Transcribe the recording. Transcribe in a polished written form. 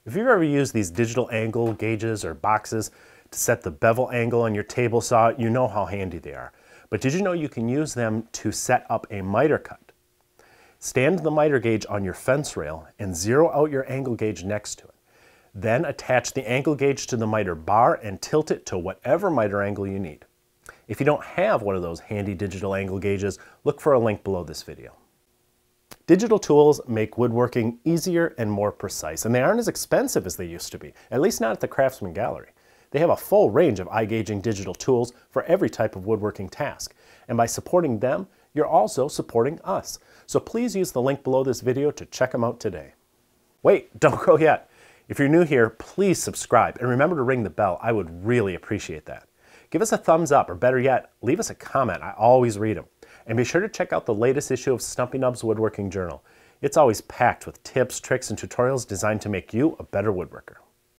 If you've ever used these digital angle gauges or boxes to set the bevel angle on your table saw, you know how handy they are. But did you know you can use them to set up a miter cut? Stand the miter gauge on your fence rail and zero out your angle gauge next to it. Then attach the angle gauge to the miter bar and tilt it to whatever miter angle you need. If you don't have one of those handy digital angle gauges, look for a link below this video. Digital tools make woodworking easier and more precise, and they aren't as expensive as they used to be, at least not at the Craftsman Gallery. They have a full range of eye-gauging digital tools for every type of woodworking task, and by supporting them, you're also supporting us. So please use the link below this video to check them out today. Wait, don't go yet. If you're new here, please subscribe and remember to ring the bell. I would really appreciate that. Give us a thumbs up, or better yet, leave us a comment. I always read them. And be sure to check out the latest issue of Stumpy Nubs Woodworking Journal. It's always packed with tips, tricks, and tutorials designed to make you a better woodworker.